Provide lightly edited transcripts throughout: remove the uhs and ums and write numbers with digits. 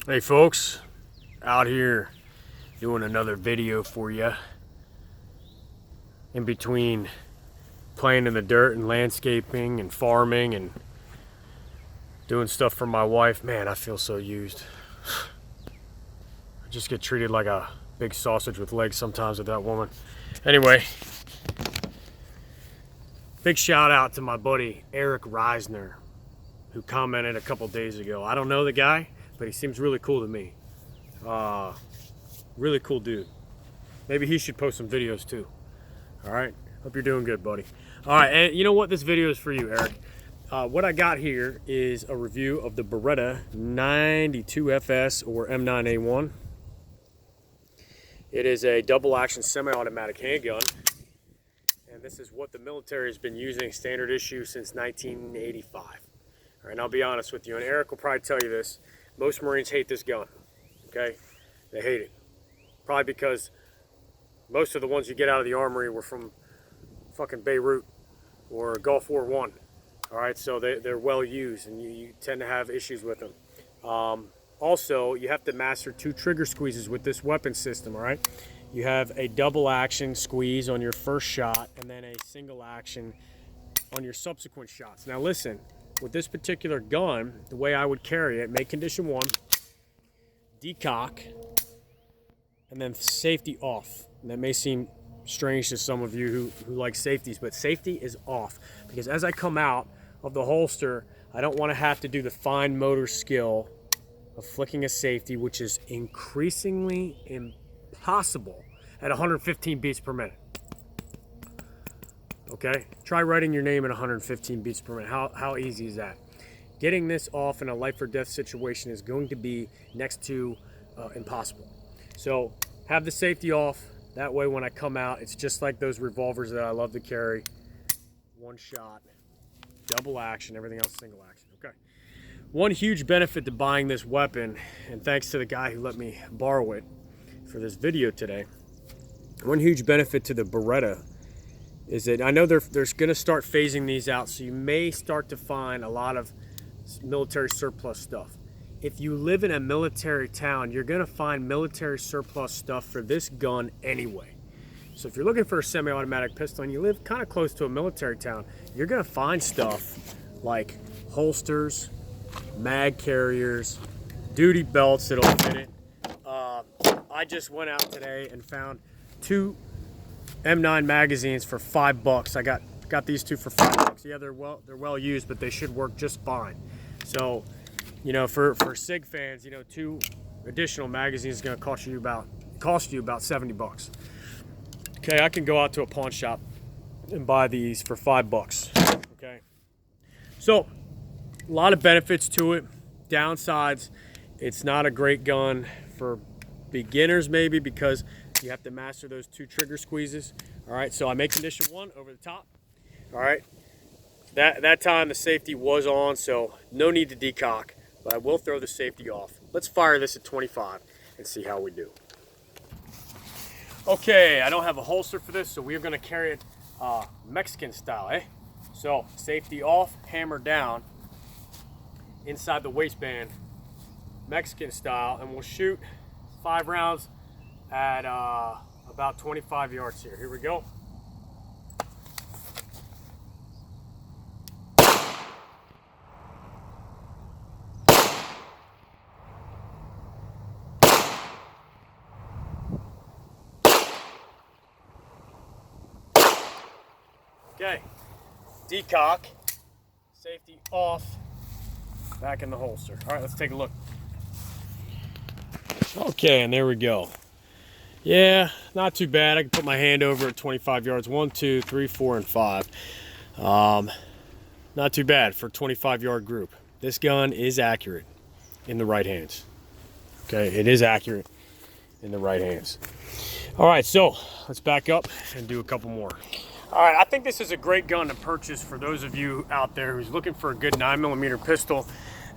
Hey folks, out here doing another video for you. In between playing in the dirt and landscaping and farming and doing stuff for my wife, man, I feel so used. I just get treated like a big sausage with legs sometimes with that woman. Anyway, big shout out to my buddy Eric Reisner, who commented a couple days ago. I don't know the guy, but he seems really cool to me. Really cool dude. Maybe he should post some videos too. All right, hope you're doing good, buddy. All right, and you know what? This video is for you, Eric. What I got here is a review of the Beretta 92FS or M9A1. It is a double action semi-automatic handgun, and this is what the military has been using standard issue since 1985. All right, and I'll be honest with you, and Eric will probably tell you this, most Marines hate this gun, okay? They hate it. Probably because most of the ones you get out of the armory were from fucking Beirut or Gulf War I. All right, so they're well used, and you tend to have issues with them. Also, you have to master 2 trigger squeezes with this weapon system, all right? You have a double action squeeze on your first shot, and then a single action on your subsequent shots. Now listen, with this particular gun, the way I would carry it, make condition 1, decock, and then safety off. And that may seem strange to some of you who like safeties, but safety is off. Because as I come out of the holster, I don't want to have to do the fine motor skill of flicking a safety, which is increasingly impossible at 115 beats per minute. Okay? Try writing your name at 115 beats per minute. How easy is that? Getting this off in a life or death situation is going to be next to impossible. So have the safety off. That way when I come out, it's just like those revolvers that I love to carry. One shot, double action, everything else single action. Okay. One huge benefit to buying this weapon, and thanks to the guy who let me borrow it for this video today, one huge benefit to the Beretta is that I know they're going to start phasing these out, so you may start to find a lot of military surplus stuff. If you live in a military town, you're going to find military surplus stuff for this gun anyway. So if you're looking for a semi-automatic pistol and you live kind of close to a military town, you're going to find stuff like holsters, mag carriers, duty belts that'll fit it. I just went out today and found 2 M9 magazines for $5. I got these 2 for $5. Yeah, they're well used, but they should work just fine. So, you know, for SIG fans, you know, 2 additional magazines is going to cost you about $70. Okay, I can go out to a pawn shop and buy these for $5. Okay, so a lot of benefits to it. Downsides, it's not a great gun for beginners maybe because you have to master those 2 trigger squeezes. All right, so I make condition 1 over the top. All right, that time the safety was on, so no need to decock. But I will throw the safety off. Let's fire this at 25 and see how we do. Okay, I don't have a holster for this, so we're gonna carry it Mexican style, eh? So, safety off, hammer down, inside the waistband, Mexican style, and we'll shoot 5 rounds at about 25 yards here. Here we go. Okay, decock, safety off, back in the holster. All right, let's take a look. Okay, and there we go. Yeah, not too bad. I can put my hand over at 25 yards. 1, 2, 3, 4, and 5. Not too bad for a 25-yard group. This gun is accurate in the right hands. Okay, it is accurate in the right hands. All right, so let's back up and do a couple more. All right, I think this is a great gun to purchase for those of you out there who's looking for a good 9mm pistol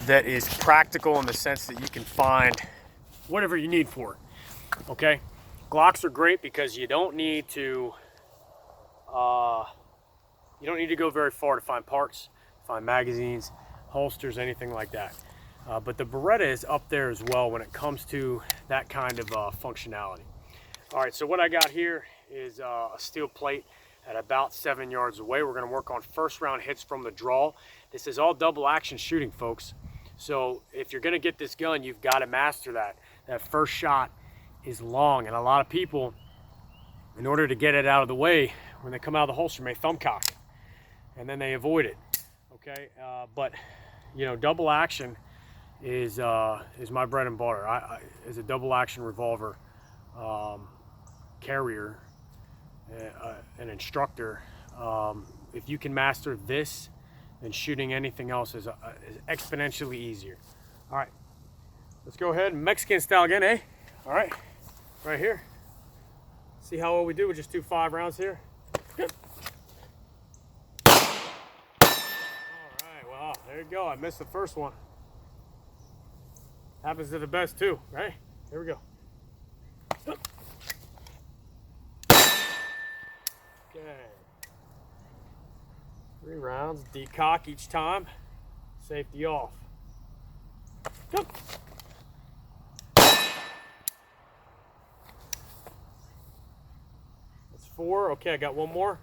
that is practical in the sense that you can find whatever you need for it, okay? Glocks are great because you don't need to go very far to find parts, find magazines, holsters, anything like that. But the Beretta is up there as well when it comes to that kind of functionality. All right, so what I got here is a steel plate at about 7 yards away. We're gonna work on first round hits from the draw. This is all double action shooting, folks. So if you're gonna get this gun, you've gotta master that. That first shot is long, and a lot of people, in order to get it out of the way, when they come out of the holster, may thumb cock, and then they avoid it, okay? But, you know, double action is my bread and butter. As a double action revolver carrier, an instructor, if you can master this, then shooting anything else is exponentially easier. All right, let's go ahead and Mexican style again, eh? All right, right here. See how well we do. We just do 5 rounds here. Good. All right, well, there you go. I missed the first one. Happens to the best too, right? Here we go. Okay. 3 rounds, decock each time. Safety off. Go. That's 4. Okay, I got 1 more.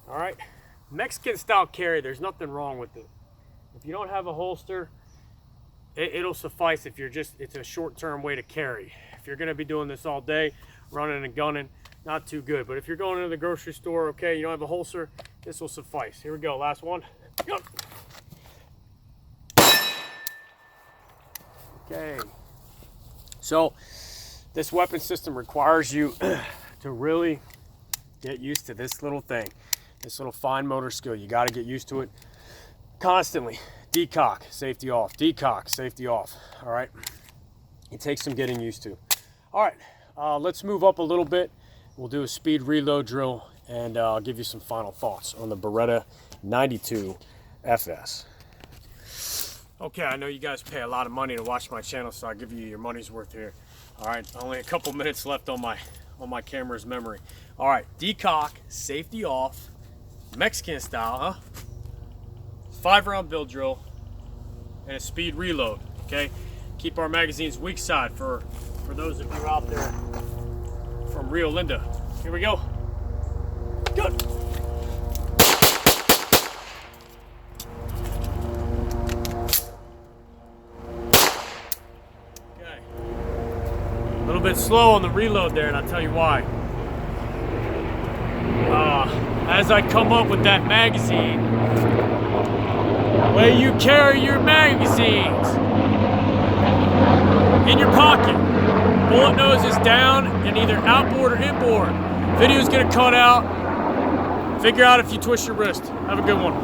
All right. Mexican style carry, there's nothing wrong with it. If you don't have a holster, it'll suffice if you're just, it's a short-term way to carry. If you're gonna be doing this all day, running and gunning, not too good. But if you're going to the grocery store, okay, you don't have a holster, this will suffice. Here we go, last one. Go. Okay. So this weapon system requires you to really get used to this little thing, this little fine motor skill. You got to get used to it constantly. Decock, safety off. Decock, safety off. All right. It takes some getting used to. All right. Let's move up a little bit. We'll do a speed reload drill, and I'll give you some final thoughts on the Beretta 92 FS. Okay, I know you guys pay a lot of money to watch my channel, so I'll give you your money's worth here. All right, only a couple minutes left on my camera's memory. All right, decock, safety off, Mexican style, huh? 5-round bill drill, and a speed reload, okay? Keep our magazines weak side for those of you out there from Rio Linda. Here we go. Good. Okay. A little bit slow on the reload there, and I'll tell you why. As I come up with that magazine, where you carry your magazines in your pocket. Bullet nose is down and either outboard or inboard. Video's gonna cut out. Figure out if you twist your wrist. Have a good one.